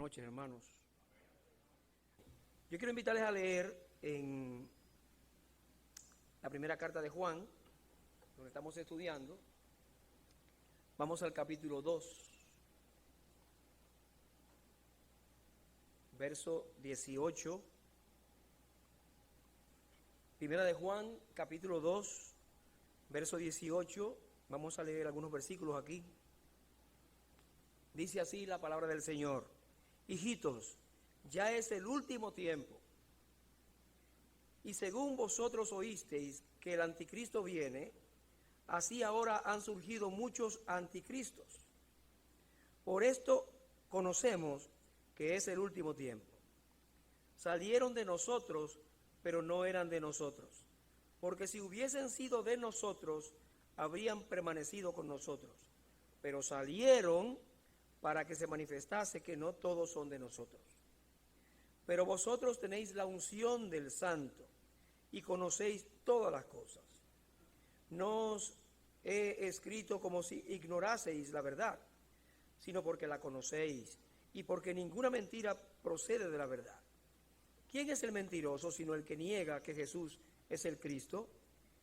noches, hermanos. Yo quiero invitarles a leer en la primera carta de Juan, donde estamos estudiando. Vamos al capítulo 2, verso 18. Primera de Juan, capítulo 2, verso 18. Vamos a leer algunos versículos aquí. Dice así la palabra del Señor: hijitos, ya es el último tiempo, y según vosotros oísteis que el anticristo viene, así ahora han surgido muchos anticristos. Por esto conocemos que es el último tiempo. Salieron de nosotros, pero no eran de nosotros, porque si hubiesen sido de nosotros, habrían permanecido con nosotros, pero salieron para que se manifestase que no todos son de nosotros. Pero vosotros tenéis la unción del Santo y conocéis todas las cosas. No os he escrito como si ignoraseis la verdad, sino porque la conocéis y porque ninguna mentira procede de la verdad. ¿Quién es el mentiroso sino el que niega que Jesús es el Cristo?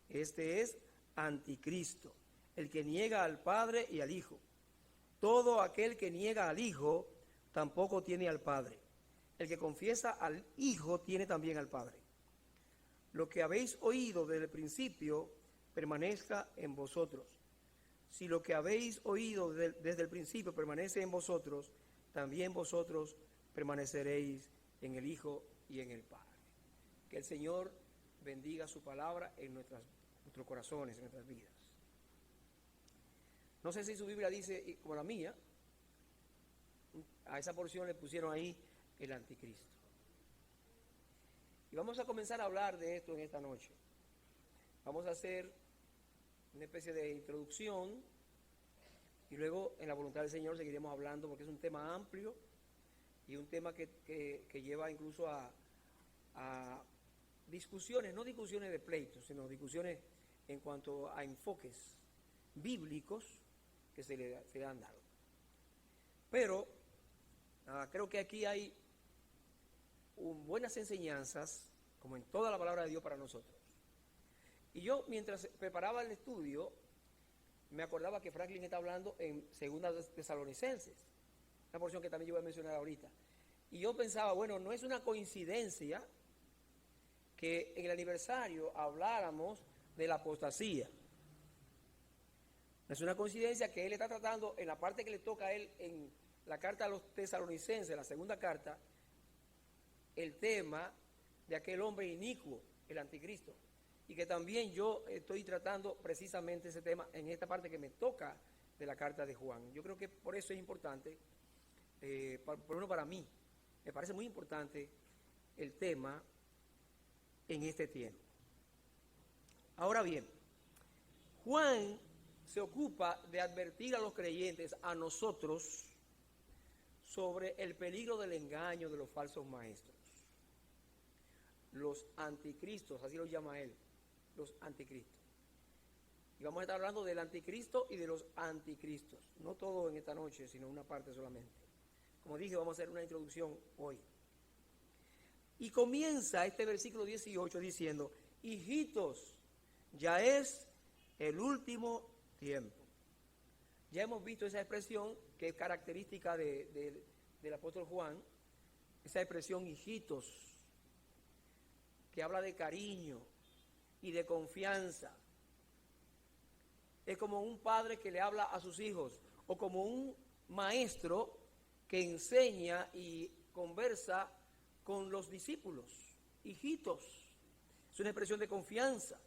Este es anticristo, el que niega al Padre y al Hijo. Todo aquel que niega al Hijo tampoco tiene al Padre. El que confiesa al Hijo tiene también al Padre. Lo que habéis oído desde el principio permanezca en vosotros. Si lo que habéis oído desde el principio permanece en vosotros, también vosotros permaneceréis en el Hijo y en el Padre. Que el Señor bendiga su palabra en nuestros corazones, en nuestras vidas. No sé si su Biblia dice, como la mía, a esa porción le pusieron ahí el anticristo. Y vamos a comenzar a hablar de esto en esta noche. Vamos a hacer una especie de introducción y luego en la voluntad del Señor seguiremos hablando, porque es un tema amplio y un tema que lleva incluso a discusiones, no discusiones de pleitos, sino discusiones en cuanto a enfoques bíblicos que se le han dado. Pero creo que aquí hay buenas enseñanzas, como en toda la palabra de Dios para nosotros. Y yo, mientras preparaba el estudio, me acordaba que Franklin está hablando en Segunda Tesalonicenses, una porción que también yo voy a mencionar ahorita. Y yo pensaba, bueno, no es una coincidencia que en el aniversario habláramos de la apostasía. No es una coincidencia que él está tratando, en la parte que le toca a él en la carta a los tesalonicenses, la segunda carta, el tema de aquel hombre inicuo, el anticristo. Y que también yo estoy tratando precisamente ese tema en esta parte que me toca de la carta de Juan. Yo creo que por eso es importante, por lo menos para mí, me parece muy importante el tema en este tiempo. Ahora bien, Juan se ocupa de advertir a los creyentes, a nosotros, sobre el peligro del engaño de los falsos maestros. Los anticristos, así los llama él, los anticristos. Y vamos a estar hablando del anticristo y de los anticristos. No todo en esta noche, sino una parte solamente. Como dije, vamos a hacer una introducción hoy. Y comienza este versículo 18 diciendo: hijitos, ya es el último tiempo. Ya hemos visto esa expresión que es característica del apóstol Juan, esa expresión hijitos, que habla de cariño y de confianza. Es como un padre que le habla a sus hijos, o como un maestro que enseña y conversa con los discípulos. Hijitos, es una expresión de confianza.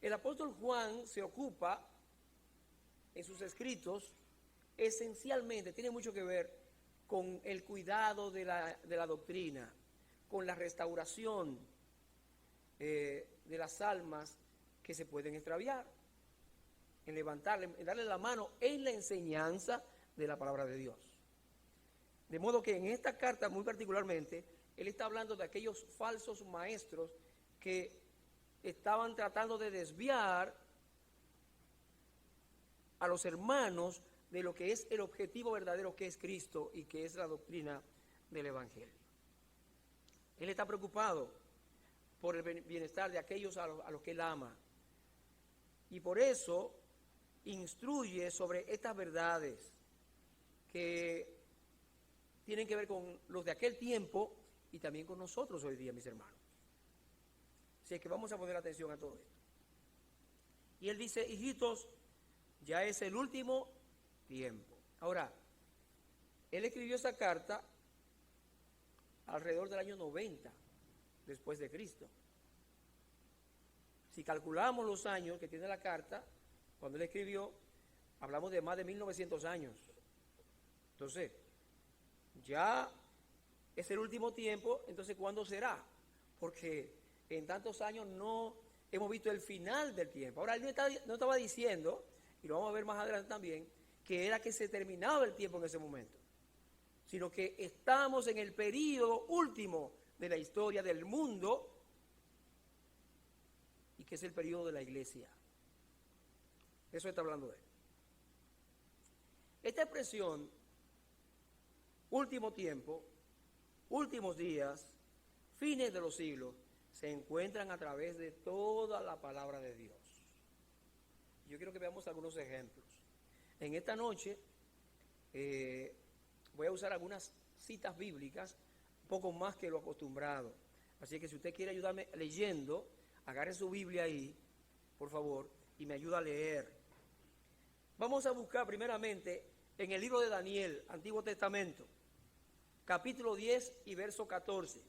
El apóstol Juan se ocupa en sus escritos esencialmente, tiene mucho que ver con el cuidado de la doctrina, con la restauración de las almas que se pueden extraviar, en levantarle, en darle la mano en la enseñanza de la palabra de Dios. De modo que en esta carta muy particularmente, él está hablando de aquellos falsos maestros que estaban tratando de desviar a los hermanos de lo que es el objetivo verdadero que es Cristo y que es la doctrina del Evangelio. Él está preocupado por el bienestar de aquellos a los que Él ama. Y por eso instruye sobre estas verdades que tienen que ver con los de aquel tiempo y también con nosotros hoy día, mis hermanos. Así que vamos a poner atención a todo esto. Y él dice, hijitos, ya es el último tiempo. Ahora, él escribió esa carta alrededor del año 90 después de Cristo. Si calculamos los años que tiene la carta, cuando él escribió, hablamos de más de 1900 años. Entonces, ya es el último tiempo, entonces ¿cuándo será? Porque en tantos años no hemos visto el final del tiempo. Ahora, él no estaba diciendo, y lo vamos a ver más adelante también, que era que se terminaba el tiempo en ese momento, sino que estamos en el período último de la historia del mundo y que es el período de la iglesia. Eso está hablando de él. Esta expresión, último tiempo, últimos días, fines de los siglos, se encuentran a través de toda la palabra de Dios. Yo quiero que veamos algunos ejemplos. En esta noche voy a usar algunas citas bíblicas, un poco más que lo acostumbrado. Así que si usted quiere ayudarme leyendo, agarre su Biblia ahí, por favor, y me ayuda a leer. Vamos a buscar primeramente en el libro de Daniel, Antiguo Testamento, capítulo 10 y verso 14.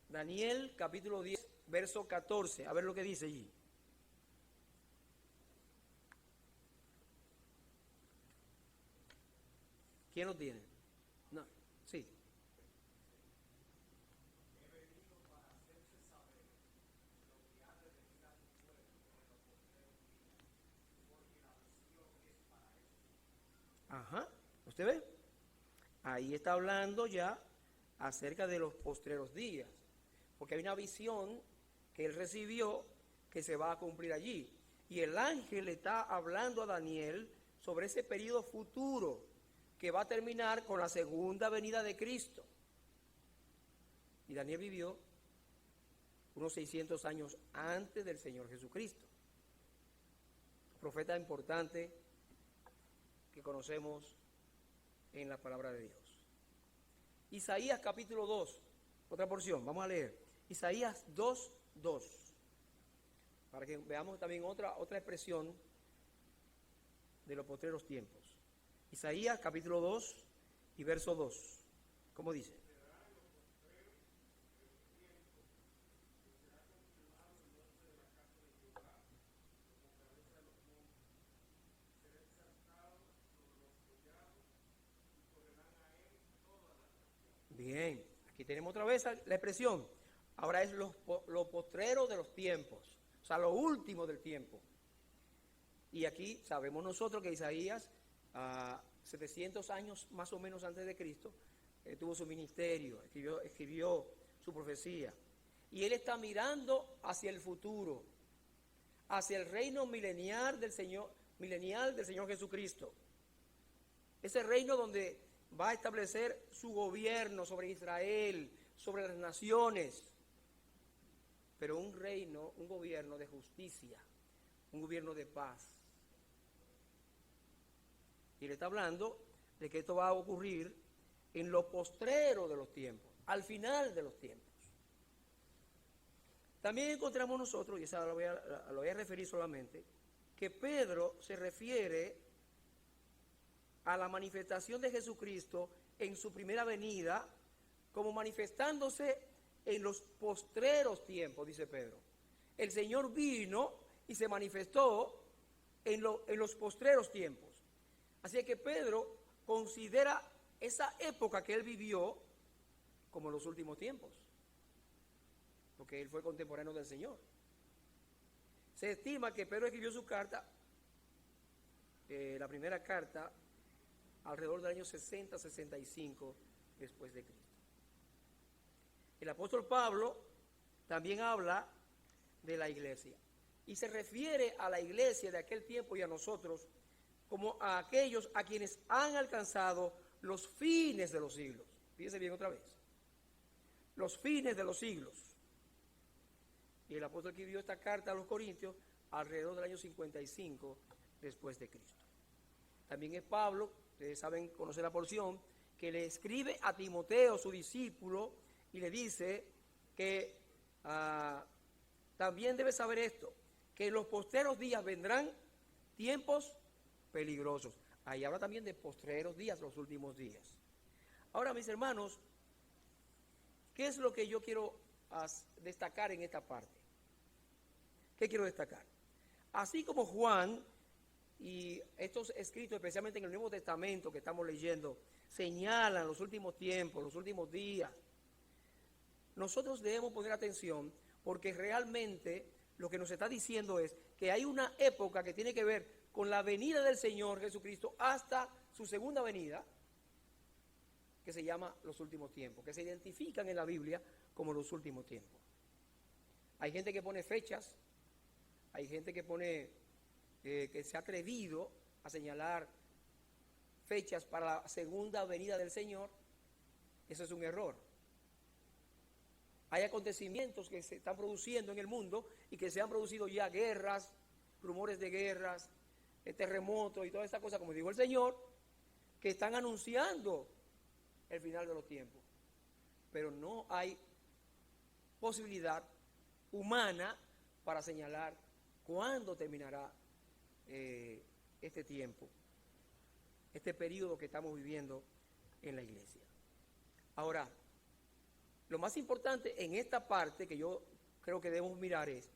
Daniel, capítulo 10, verso 14. A ver lo que dice allí. ¿Quién lo tiene? No, sí. Ajá, ¿usted ve? Ahí está hablando ya acerca de los postreros días, porque hay una visión que él recibió que se va a cumplir allí. Y el ángel está hablando a Daniel sobre ese periodo futuro que va a terminar con la segunda venida de Cristo. Y Daniel vivió unos 600 años antes del Señor Jesucristo. Profeta importante que conocemos en la palabra de Dios. Isaías capítulo 2, otra porción, vamos a leer. Isaías 2:2, para que veamos también otra expresión de los postreros tiempos. Isaías capítulo 2 y verso 2, ¿cómo dice? Bien, aquí tenemos otra vez la expresión. Ahora es lo postrero de los tiempos, o sea, lo último del tiempo. Y aquí sabemos nosotros que Isaías, 700 años más o menos antes de Cristo, tuvo su ministerio, escribió su profecía. Y él está mirando hacia el futuro, hacia el reino milenial del Señor Jesucristo. Ese reino donde va a establecer su gobierno sobre Israel, sobre las naciones, pero un reino, un gobierno de justicia, un gobierno de paz. Y le está hablando de que esto va a ocurrir en lo postrero de los tiempos, al final de los tiempos. También encontramos nosotros, y esa lo voy a referir solamente, que Pedro se refiere a la manifestación de Jesucristo en su primera venida, como manifestándose en los postreros tiempos, dice Pedro. El Señor vino y se manifestó en los postreros tiempos. Así que Pedro considera esa época que él vivió como los últimos tiempos, porque él fue contemporáneo del Señor. Se estima que Pedro escribió su carta, la primera carta, alrededor del año 60-65 después de Cristo. El apóstol Pablo también habla de la iglesia y se refiere a la iglesia de aquel tiempo y a nosotros como a aquellos a quienes han alcanzado los fines de los siglos. Fíjense bien otra vez. Los fines de los siglos. Y el apóstol escribió esta carta a los Corintios alrededor del año 55 después de Cristo. También es Pablo, ustedes saben, conocer la porción, que le escribe a Timoteo, su discípulo, y le dice que también debe saber esto, que en los postreros días vendrán tiempos peligrosos. Ahí habla también de postreros días, los últimos días. Ahora, mis hermanos, ¿qué es lo que yo quiero destacar en esta parte? ¿Qué quiero destacar? Así como Juan y estos escritos, especialmente en el Nuevo Testamento que estamos leyendo, señalan los últimos tiempos, los últimos días, nosotros debemos poner atención porque realmente lo que nos está diciendo es que hay una época que tiene que ver con la venida del Señor Jesucristo hasta su segunda venida, que se llama los últimos tiempos, que se identifican en la Biblia como los últimos tiempos. Hay gente que pone fechas, hay gente que pone, que se ha atrevido a señalar fechas para la segunda venida del Señor. Eso es un error. Hay acontecimientos que se están produciendo en el mundo y que se han producido ya guerras, rumores de guerras, terremotos y todas esas cosas, como dijo el Señor, que están anunciando el final de los tiempos. Pero no hay posibilidad humana para señalar cuándo terminará este tiempo, este periodo que estamos viviendo en la iglesia. Ahora, lo más importante en esta parte que yo creo que debemos mirar es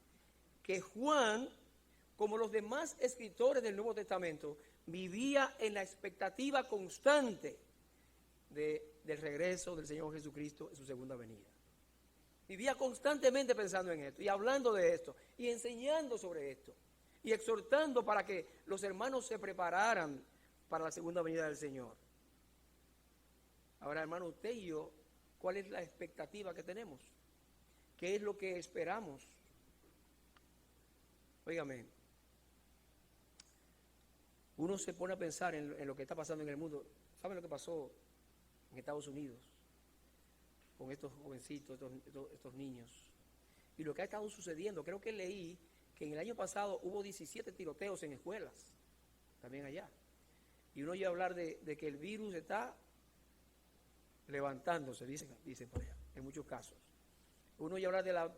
que Juan, como los demás escritores del Nuevo Testamento, vivía en la expectativa constante del regreso del Señor Jesucristo en su segunda venida. Vivía constantemente pensando en esto y hablando de esto y enseñando sobre esto y exhortando para que los hermanos se prepararan para la segunda venida del Señor. Ahora, hermano, usted y yo, ¿cuál es la expectativa que tenemos? ¿Qué es lo que esperamos? Óigame, uno se pone a pensar en lo que está pasando en el mundo. ¿Saben lo que pasó en Estados Unidos con estos jovencitos, estos niños? Y lo que ha estado sucediendo, creo que leí que en el año pasado hubo 17 tiroteos en escuelas, también allá. Y uno oye hablar de que el virus está levantándose, dicen por allá, en muchos casos. Uno oye hablar de la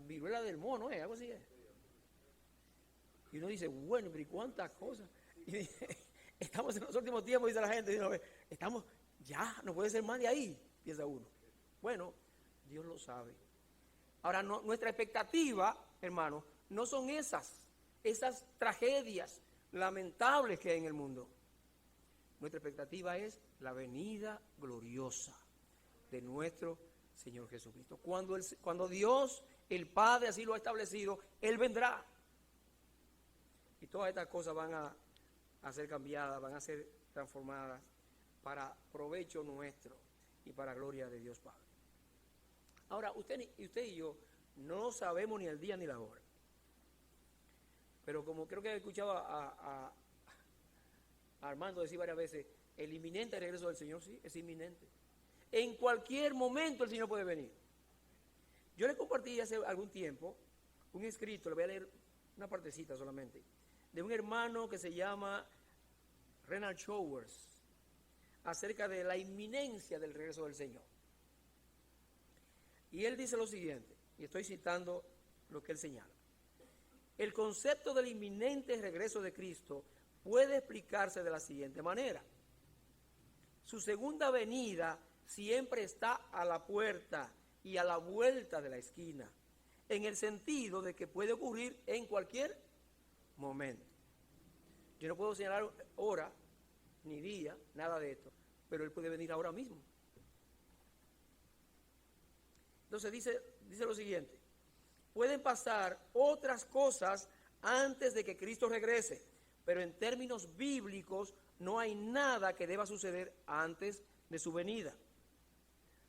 viruela del mono, algo así es. Y uno dice, bueno, pero ¿y cuántas cosas? Y dice, estamos en los últimos tiempos, dice la gente, estamos, ya, no puede ser más de ahí, piensa uno. Bueno, Dios lo sabe. Ahora, nuestra expectativa, hermano, no son esas tragedias lamentables que hay en el mundo. Nuestra expectativa es la venida gloriosa de nuestro Señor Jesucristo. Cuando Dios, el Padre, así lo ha establecido, Él vendrá. Y todas estas cosas van a ser cambiadas, van a ser transformadas para provecho nuestro y para gloria de Dios Padre. Ahora, usted y yo no sabemos ni el día ni la hora. Pero como creo que he escuchado a Armando decir varias veces, el inminente regreso del Señor, sí, es inminente. En cualquier momento el Señor puede venir. Yo le compartí hace algún tiempo un escrito, le voy a leer una partecita solamente, de un hermano que se llama Renald Showers, acerca de la inminencia del regreso del Señor. Y él dice lo siguiente, y estoy citando lo que él señala. El concepto del inminente regreso de Cristo puede explicarse de la siguiente manera. Su segunda venida siempre está a la puerta y a la vuelta de la esquina, en el sentido de que puede ocurrir en cualquier momento. Yo no puedo señalar hora, ni día, nada de esto, pero Él puede venir ahora mismo. Entonces dice lo siguiente, pueden pasar otras cosas antes de que Cristo regrese, pero en términos bíblicos no hay nada que deba suceder antes de su venida.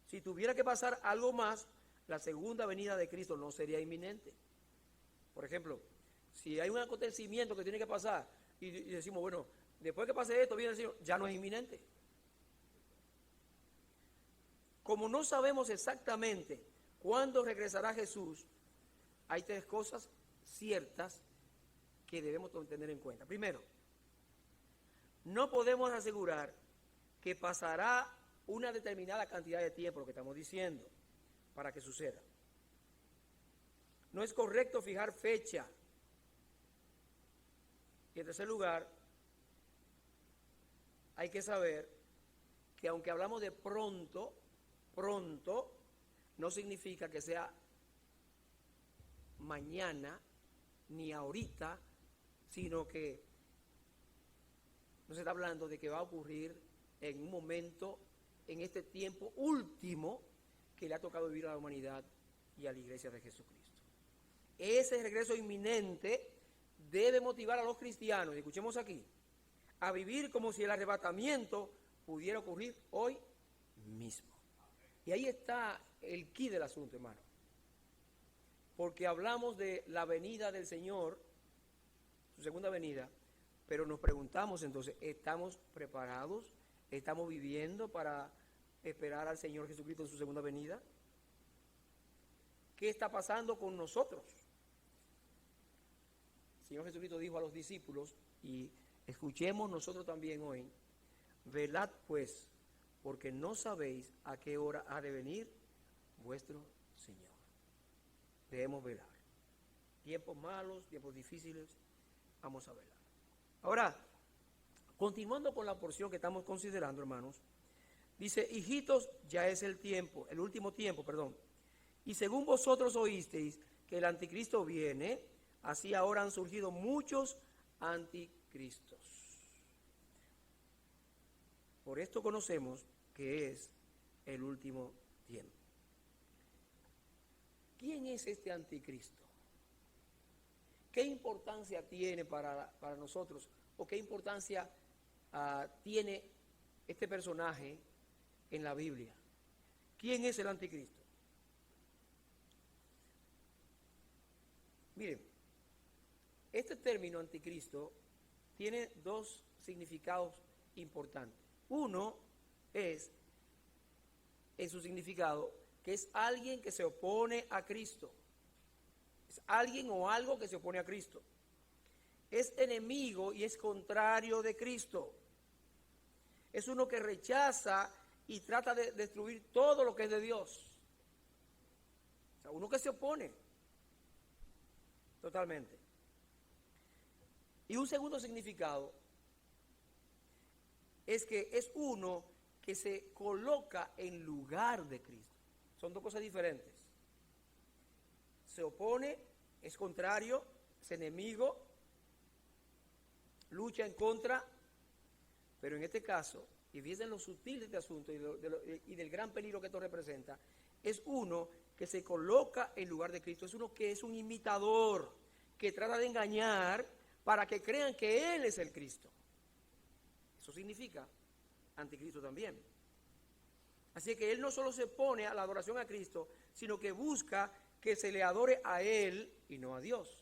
Si tuviera que pasar algo más, la segunda venida de Cristo no sería inminente. Por ejemplo, si hay un acontecimiento que tiene que pasar y decimos, bueno, Después que pase esto, viene el Señor, ya no es inminente. Como no sabemos exactamente cuándo regresará Jesús, hay tres cosas ciertas que debemos tener en cuenta. Primero, no podemos asegurar que pasará una determinada cantidad de tiempo, lo que estamos diciendo, para que suceda. No es correcto fijar fecha. Y en tercer lugar, hay que saber que aunque hablamos de pronto, no significa que sea mañana ni ahorita, sino que no se está hablando de que va a ocurrir en un momento, en este tiempo último que le ha tocado vivir a la humanidad y a la iglesia de Jesucristo. Ese regreso inminente debe motivar a los cristianos, y escuchemos aquí, a vivir como si el arrebatamiento pudiera ocurrir hoy mismo. Y ahí está el quid del asunto, hermano. Porque hablamos de la venida del Señor, su segunda venida, pero nos preguntamos entonces, ¿estamos preparados? ¿Estamos viviendo para esperar al Señor Jesucristo en su segunda venida? ¿Qué está pasando con nosotros? El Señor Jesucristo dijo a los discípulos, y escuchemos nosotros también hoy, velad pues, porque no sabéis a qué hora ha de venir vuestro Señor. Debemos velar. Tiempos malos, tiempos difíciles, vamos a velar. Ahora, continuando con la porción que estamos considerando, hermanos, dice, hijitos, ya es el tiempo, el último tiempo, perdón. Y según vosotros oísteis que el anticristo viene, así ahora han surgido muchos anticristos. Por esto conocemos que es el último tiempo. ¿Quién es este anticristo? ¿Qué importancia tiene para nosotros? ¿O qué importancia tiene este personaje en la Biblia? ¿Quién es el anticristo? Miren, este término anticristo tiene dos significados importantes. Uno es, en su significado, que es alguien que se opone a Cristo. Es alguien o algo que se opone a Cristo. Es enemigo y es contrario de Cristo. Es uno que rechaza y trata de destruir todo lo que es de Dios. O sea, uno que se opone totalmente. Y un segundo significado es que es uno que se coloca en lugar de Cristo. Son dos cosas diferentes. Se opone, es contrario, es enemigo, lucha en contra, pero en este caso, y fíjense lo sutil de este asunto y del gran peligro que esto representa, es uno que se coloca en lugar de Cristo, es uno que es un imitador, que trata de engañar para que crean que Él es el Cristo. Eso significa anticristo también. Así que Él no solo se opone a la adoración a Cristo, sino que busca que se le adore a Él y no a Dios.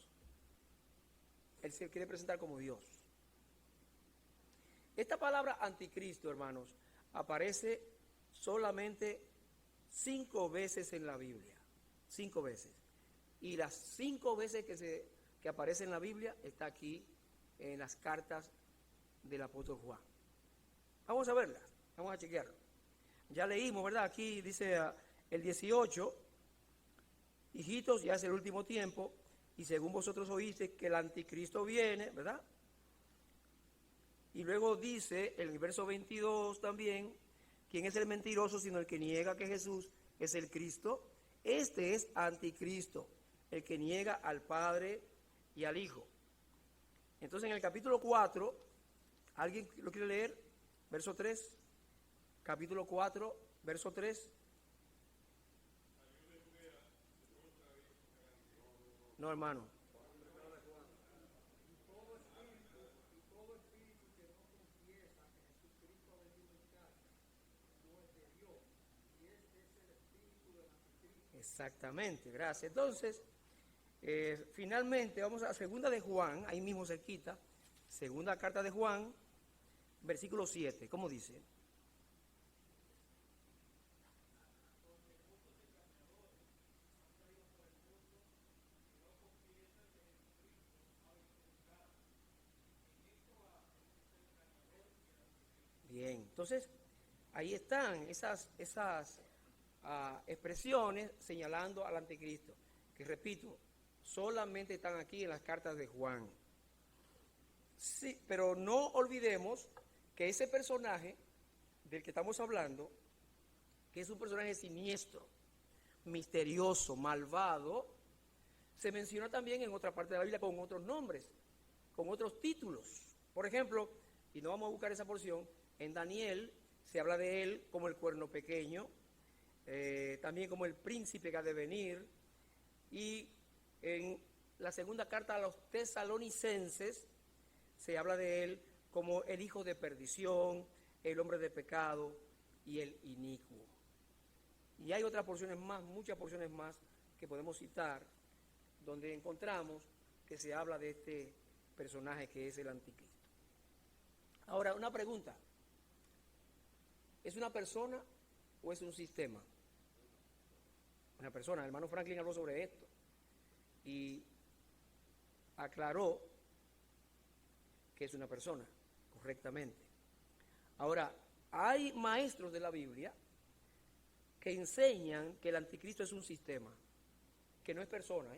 Él se quiere presentar como Dios. Esta palabra anticristo, hermanos, aparece solamente 5 veces en la Biblia. 5 veces. Y las 5 veces que aparece en la Biblia está aquí en las cartas del apóstol Juan. Vamos a verlas, vamos a chequearlo. Ya leímos, ¿verdad? Aquí dice el 18, hijitos, ya es el último tiempo, y según vosotros oísteis que el anticristo viene, ¿verdad? Y luego dice en el verso 22 también, ¿quién es el mentiroso sino el que niega que Jesús es el Cristo? Este es anticristo, el que niega al Padre y al Hijo. Entonces en el capítulo 4, ¿alguien lo quiere leer? Verso 3, capítulo 4, verso 3. No, hermano. Exactamente, gracias. Entonces, finalmente vamos a segunda de Juan, ahí mismo cerquita, segunda carta de Juan, versículo 7, ¿cómo dice? Bien, entonces ahí están esas expresiones señalando al anticristo, que repito, solamente están aquí en las cartas de Juan. Sí, pero no olvidemos que ese personaje del que estamos hablando, que es un personaje siniestro, misterioso, malvado, se menciona también en otra parte de la Biblia con otros nombres, con otros títulos. Por ejemplo, y no vamos a buscar esa porción, en Daniel se habla de él como el cuerno pequeño, también como el príncipe que ha de venir, y en la segunda carta a los tesalonicenses se habla de él como el hijo de perdición, el hombre de pecado y el inicuo. Y hay otras porciones más, muchas porciones más que podemos citar, donde encontramos que se habla de este personaje que es el anticristo. Ahora, una pregunta. ¿Es una persona o es un sistema? Una persona. El hermano Franklin habló sobre esto y aclaró que es una persona, correctamente. Ahora, hay maestros de la Biblia que enseñan que el anticristo es un sistema, que no es persona,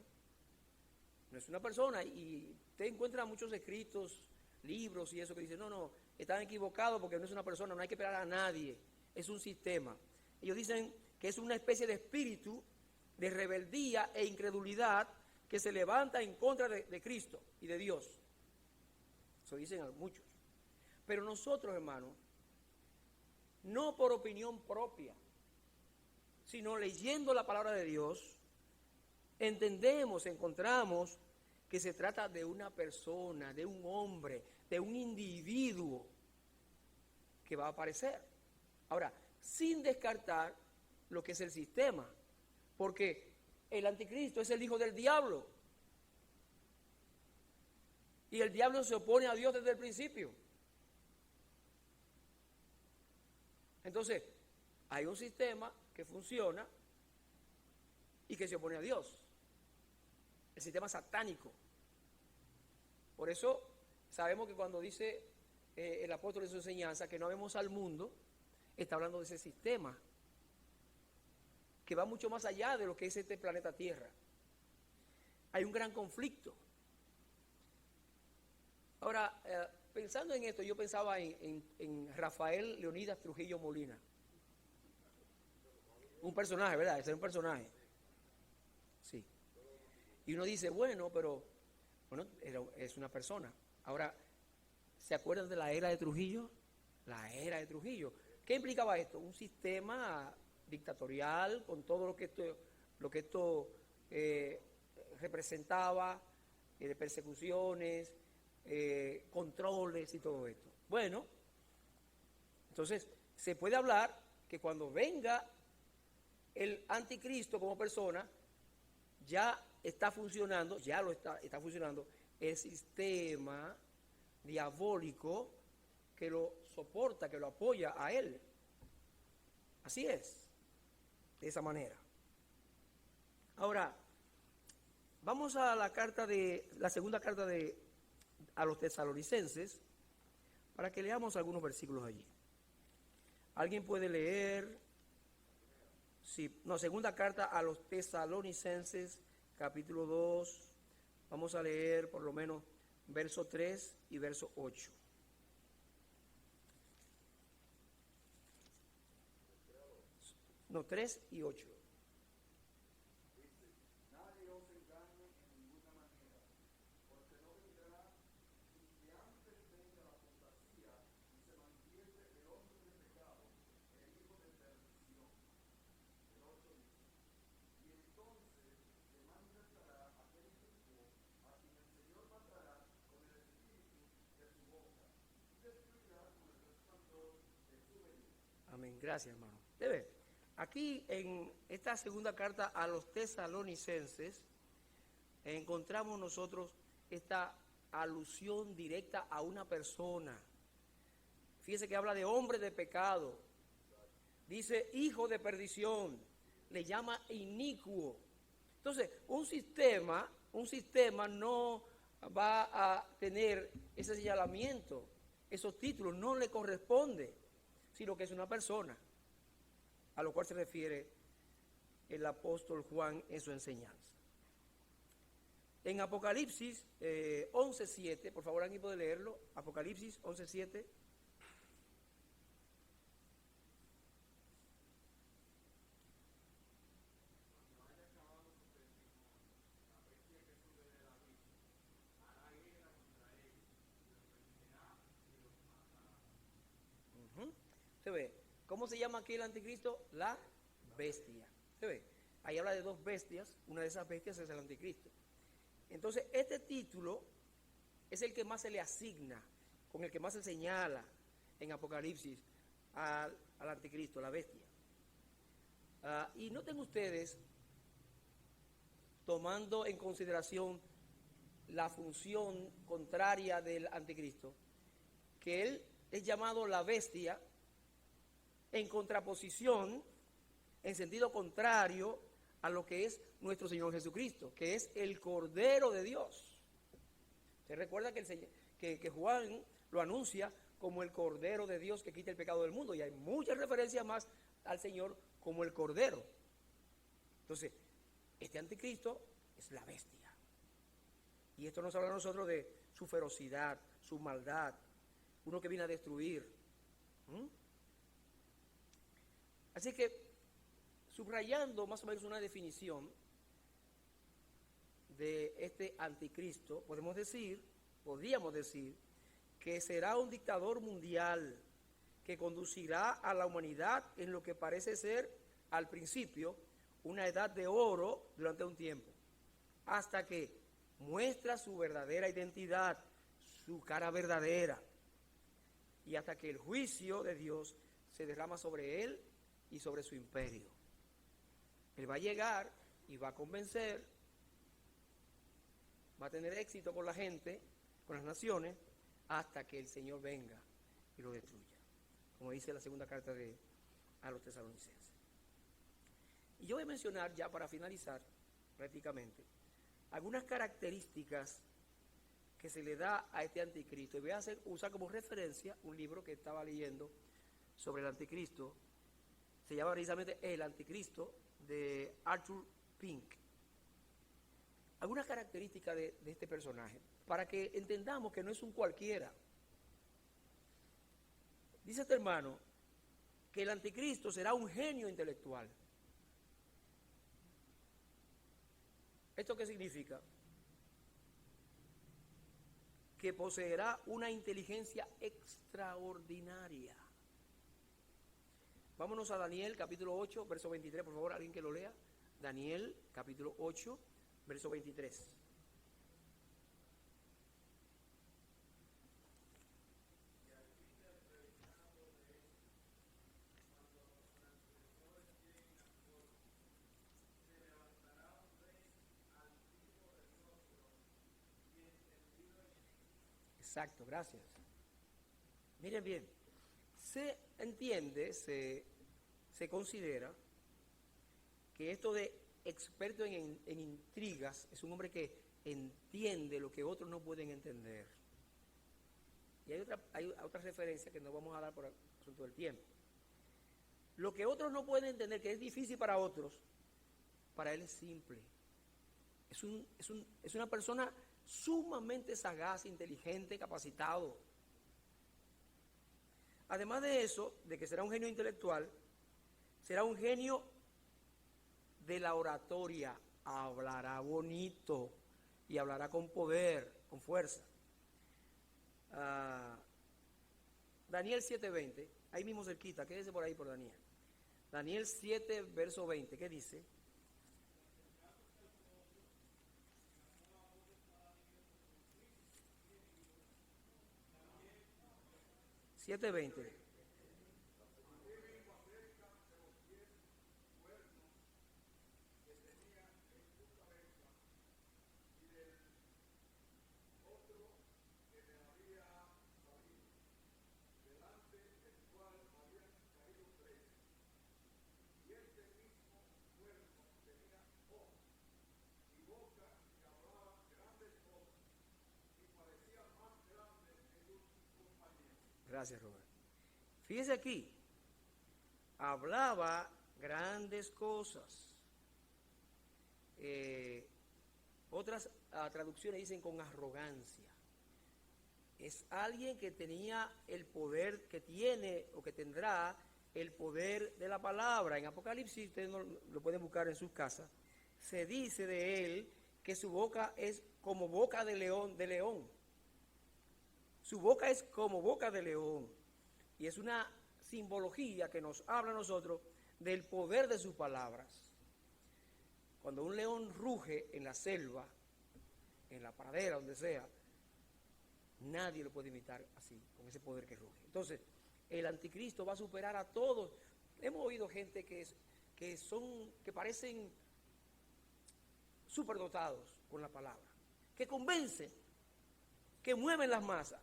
no es una persona, y usted encuentra muchos escritos, libros y eso que dicen, no, están equivocados porque no es una persona, no hay que esperar a nadie, es un sistema. Ellos dicen que es una especie de espíritu de rebeldía e incredulidad que se levanta en contra de Cristo y de Dios. Eso dicen muchos. Pero nosotros, hermanos, no por opinión propia, sino leyendo la palabra de Dios, entendemos, encontramos que se trata de una persona, de un hombre, de un individuo que va a aparecer. Ahora, sin descartar lo que es el sistema, porque el anticristo es el hijo del diablo. Y el diablo se opone a Dios desde el principio. Entonces, hay un sistema que funciona y que se opone a Dios. El sistema satánico. Por eso sabemos que cuando dice el apóstol en su enseñanza que no vemos al mundo, está hablando de ese sistema que va mucho más allá de lo que es este planeta Tierra. Hay un gran conflicto. Ahora, pensando en esto, yo pensaba en Rafael Leonidas Trujillo Molina. Un personaje, ¿verdad? Ese es un personaje. Sí. Y uno dice, bueno, es una persona. Ahora, ¿se acuerdan de la era de Trujillo? La era de Trujillo. ¿Qué implicaba esto? Un sistema dictatorial con todo lo que esto representaba, de persecuciones, controles y todo esto. Bueno, entonces se puede hablar que cuando venga el anticristo como persona, ya está funcionando, está funcionando el sistema diabólico que lo soporta, que lo apoya a él. Así es, de esa manera. Ahora, vamos a la segunda carta a los tesalonicenses, para que leamos algunos versículos allí. ¿Alguien puede leer? Sí, segunda carta a los tesalonicenses, capítulo 2, vamos a leer por lo menos verso 3 y verso 8. No, 3 y 8. Amén, gracias, hermano. Aquí en esta segunda carta a los tesalonicenses encontramos nosotros esta alusión directa a una persona. Fíjese que habla de hombre de pecado. Dice hijo de perdición. Le llama inicuo. Entonces, un sistema no va a tener ese señalamiento, esos títulos, no le corresponde, sino que es una persona, a lo cual se refiere el apóstol Juan en su enseñanza. En Apocalipsis 11:7, por favor, alguien puede leerlo, Apocalipsis 11:7. ¿Se ve? ¿Cómo se llama aquí el anticristo? La bestia. ¿Se ve? Ahí habla de dos bestias, una de esas bestias es el anticristo. Entonces, este título es el que más se le asigna, con el que más se señala en Apocalipsis al anticristo, la bestia. Y noten ustedes, tomando en consideración la función contraria del anticristo, que él es llamado la bestia en contraposición, en sentido contrario a lo que es nuestro Señor Jesucristo, que es el Cordero de Dios. Se recuerda que Juan lo anuncia como el Cordero de Dios que quita el pecado del mundo, y hay muchas referencias más al Señor como el Cordero. Entonces, este anticristo es la bestia. Y esto nos habla a nosotros de su ferocidad, su maldad, uno que viene a destruir. Así que, subrayando más o menos una definición de este anticristo, podríamos decir que será un dictador mundial que conducirá a la humanidad en lo que parece ser al principio una edad de oro durante un tiempo, hasta que muestra su verdadera identidad, su cara verdadera, y hasta que el juicio de Dios se derrama sobre él y sobre su imperio. Él va a llegar y va a convencer, va a tener éxito con la gente, con las naciones, hasta que el Señor venga y lo destruya, como dice la segunda carta a los tesalonicenses. Y yo voy a mencionar ya para finalizar prácticamente algunas características que se le da a este anticristo. Y voy a usar como referencia un libro que estaba leyendo sobre el anticristo. Se llama precisamente El Anticristo, de Arthur Pink. Algunas características de este personaje, para que entendamos que no es un cualquiera. Dice este hermano que el anticristo será un genio intelectual. ¿Esto qué significa? Que poseerá una inteligencia extraordinaria. Vámonos a Daniel capítulo 8, verso 23, por favor, alguien que lo lea. Daniel capítulo 8, verso 23. Exacto, gracias. Miren bien, se entiende, se considera que esto de experto en intrigas es un hombre que entiende lo que otros no pueden entender. Y hay otra referencia que no vamos a dar por asunto del tiempo. Lo que otros no pueden entender, que es difícil para otros, para él es simple. Es una persona sumamente sagaz, inteligente, capacitado. Además de eso, de que será un genio intelectual, será un genio de la oratoria. Hablará bonito y hablará con poder, con fuerza. Daniel 7:20, ahí mismo cerquita, quédese por ahí por Daniel. Daniel 7, verso 20, ¿qué dice? Siete 20. Gracias, Robert. Fíjese aquí, hablaba grandes cosas. Otras traducciones dicen con arrogancia. Es alguien que tenía el poder, que tiene o que tendrá el poder de la palabra. En Apocalipsis, ustedes lo pueden buscar en sus casas, se dice de él que su boca es como boca de león. Su boca es como boca de león. Y es una simbología que nos habla a nosotros del poder de sus palabras. Cuando un león ruge en la selva, en la pradera, donde sea, nadie lo puede imitar así, con ese poder que ruge. Entonces, el anticristo va a superar a todos. Hemos oído gente que parecen superdotados con la palabra, que convencen, que mueven las masas.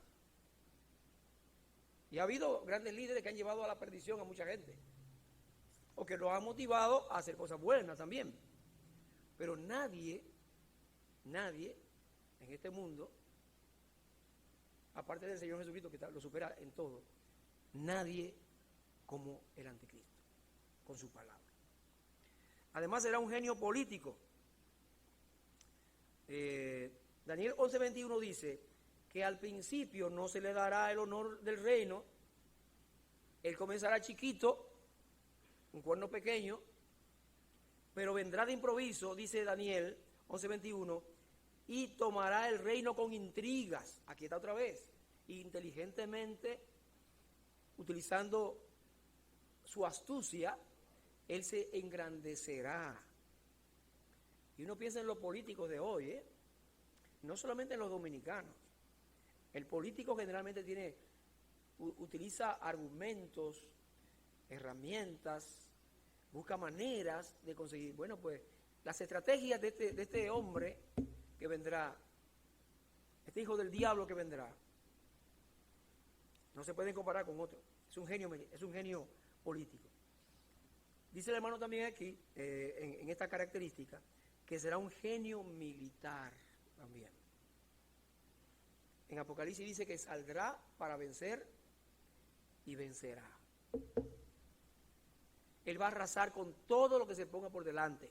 Y ha habido grandes líderes que han llevado a la perdición a mucha gente, o que los han motivado a hacer cosas buenas también. Pero nadie en este mundo, aparte del Señor Jesucristo que lo supera en todo, nadie como el anticristo, con su palabra. Además será un genio político. Daniel 11:21 dice que al principio no se le dará el honor del reino. Él comenzará chiquito, un cuerno pequeño, pero vendrá de improviso, dice Daniel 11:21, y tomará el reino con intrigas. Aquí está otra vez, inteligentemente, utilizando su astucia, él se engrandecerá. Y uno piensa en los políticos de hoy, no solamente en los dominicanos. El político generalmente utiliza argumentos, herramientas, busca maneras de conseguir. Bueno, pues las estrategias de este hombre que vendrá, este hijo del diablo que vendrá, no se pueden comparar con otro. Es un genio político. Dice el hermano también aquí, en esta característica, que será un genio militar también. En Apocalipsis dice que saldrá para vencer y vencerá. Él va a arrasar con todo lo que se ponga por delante.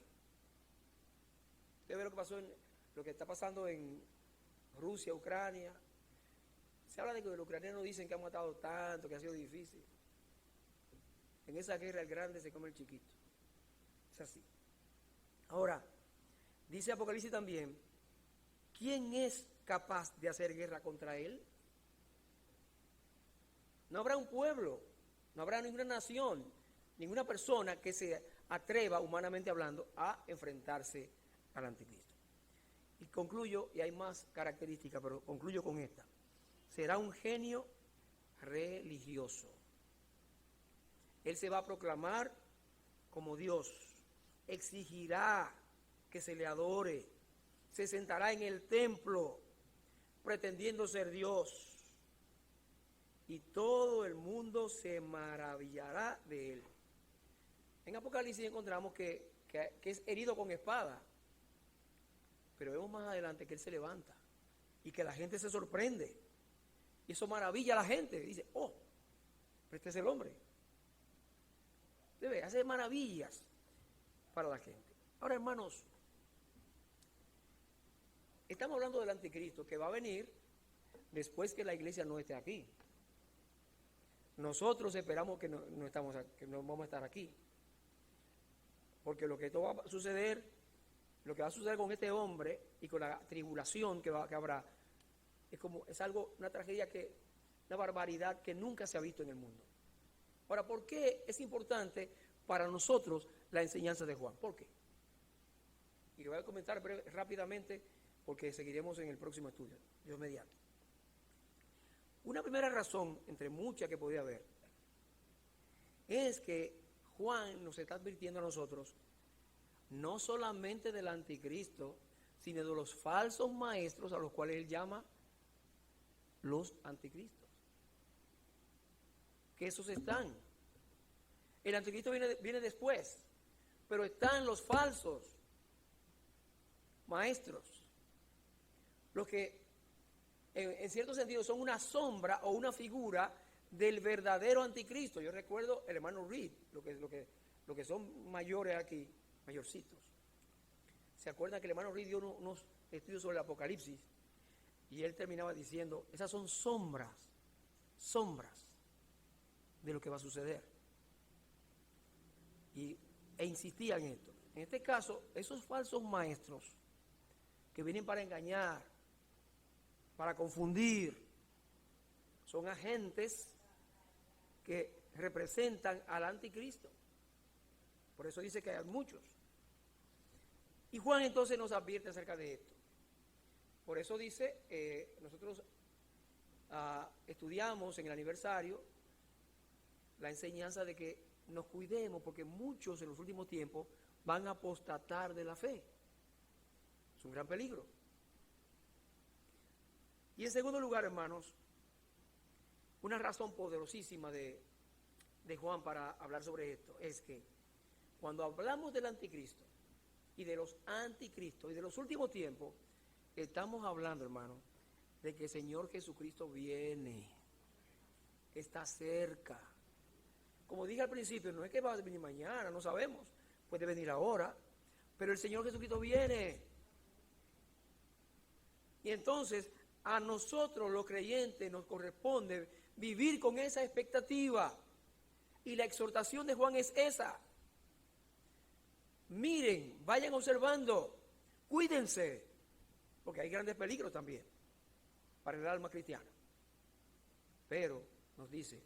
Usted ve lo que está pasando en Rusia, Ucrania. Se habla de que los ucranianos dicen que han matado tanto, que ha sido difícil. En esa guerra el grande se come el chiquito. Es así. Ahora, dice Apocalipsis también, ¿quién es capaz de hacer guerra contra él? No habrá un pueblo, no habrá ninguna nación, ninguna persona que se atreva, humanamente hablando, a enfrentarse al anticristo. Y concluyo, y hay más características, pero concluyo con esta. Será un genio religioso. Él se va a proclamar como Dios, exigirá que se le adore, se sentará en el templo pretendiendo ser Dios, y todo el mundo se maravillará de él. En Apocalipsis encontramos que es herido con espada, pero vemos más adelante que él se levanta y que la gente se sorprende, y eso maravilla a la gente. Dice, oh, pero este es el hombre. Debe hacer maravillas para la gente. Ahora, hermanos, estamos hablando del anticristo que va a venir después que la iglesia no esté aquí. Nosotros esperamos que no vamos a estar aquí, porque lo que va a suceder con este hombre y con la tribulación que habrá, es algo, una tragedia, una barbaridad que nunca se ha visto en el mundo. Ahora, ¿por qué es importante para nosotros la enseñanza de Juan? ¿Por qué? Y lo voy a comentar rápidamente, porque seguiremos en el próximo estudio, Dios mediante. Una primera razón, entre muchas que podría haber, es que Juan nos está advirtiendo a nosotros no solamente del anticristo, sino de los falsos maestros a los cuales él llama los anticristos. Que esos están. El anticristo viene después, pero están los falsos maestros, los que en cierto sentido son una sombra o una figura del verdadero anticristo. Yo recuerdo el hermano Reed, lo que son mayores aquí, mayorcitos. ¿Se acuerdan que el hermano Reed dio unos estudios sobre el Apocalipsis? Y él terminaba diciendo, esas son sombras de lo que va a suceder. E insistía en esto. En este caso, esos falsos maestros que vienen para engañar, para confundir, son agentes que representan al anticristo. Por eso dice que hay muchos. Y Juan entonces nos advierte acerca de esto. Por eso dice, nosotros estudiamos en el aniversario la enseñanza de que nos cuidemos, porque muchos en los últimos tiempos van a apostatar de la fe. Es un gran peligro. Y en segundo lugar, hermanos, una razón poderosísima de Juan para hablar sobre esto es que cuando hablamos del anticristo y de los anticristos y de los últimos tiempos, estamos hablando, hermanos, de que el Señor Jesucristo viene, está cerca. Como dije al principio, no es que va a venir mañana, no sabemos, puede venir ahora, pero el Señor Jesucristo viene. Y entonces a nosotros los creyentes nos corresponde vivir con esa expectativa. Y la exhortación de Juan es esa. Miren, vayan observando, cuídense, porque hay grandes peligros también para el alma cristiana. Pero nos dice,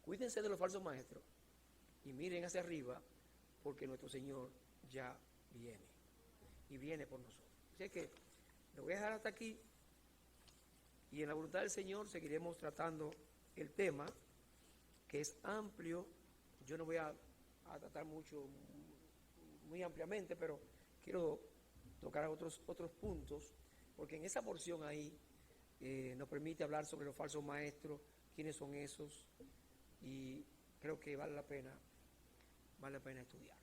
cuídense de los falsos maestros y miren hacia arriba, porque nuestro Señor ya viene y viene por nosotros. Así que lo voy a dejar hasta aquí y en la voluntad del Señor seguiremos tratando el tema, que es amplio. Yo no voy a tratar muy ampliamente, pero quiero tocar otros puntos, porque en esa porción ahí nos permite hablar sobre los falsos maestros, quiénes son esos, y creo que vale la pena estudiar.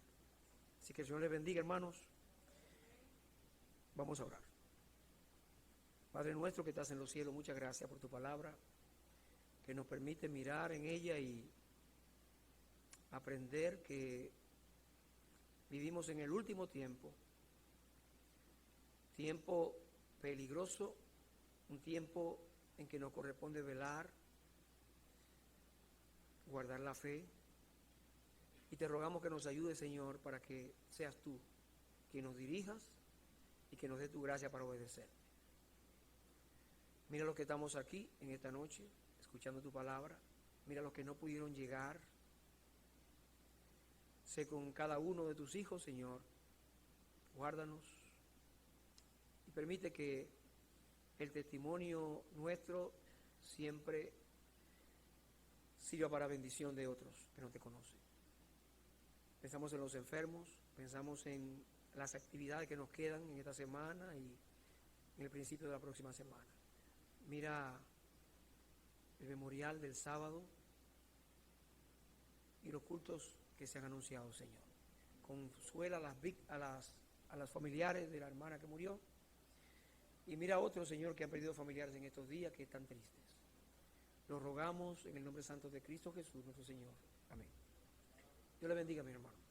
Así que el Señor les bendiga, hermanos. Vamos a orar. Padre nuestro que estás en los cielos, muchas gracias por tu palabra, que nos permite mirar en ella y aprender que vivimos en el último tiempo peligroso, un tiempo en que nos corresponde velar, guardar la fe, y te rogamos que nos ayude, Señor, para que seas tú quien nos dirijas y que nos dé tu gracia para obedecer. Mira los que estamos aquí en esta noche, escuchando tu palabra. Mira los que no pudieron llegar. Sé con cada uno de tus hijos, Señor. Guárdanos y permite que el testimonio nuestro siempre sirva para bendición de otros que no te conocen. Pensamos en los enfermos, pensamos en las actividades que nos quedan en esta semana y en el principio de la próxima semana. Mira el memorial del sábado y los cultos que se han anunciado, Señor. Consuela a las familiares de la hermana que murió. Y mira a otros, Señor, que han perdido familiares en estos días que están tristes. Lo rogamos en el nombre santo de Cristo Jesús, nuestro Señor. Amén. Dios le bendiga, mi hermano.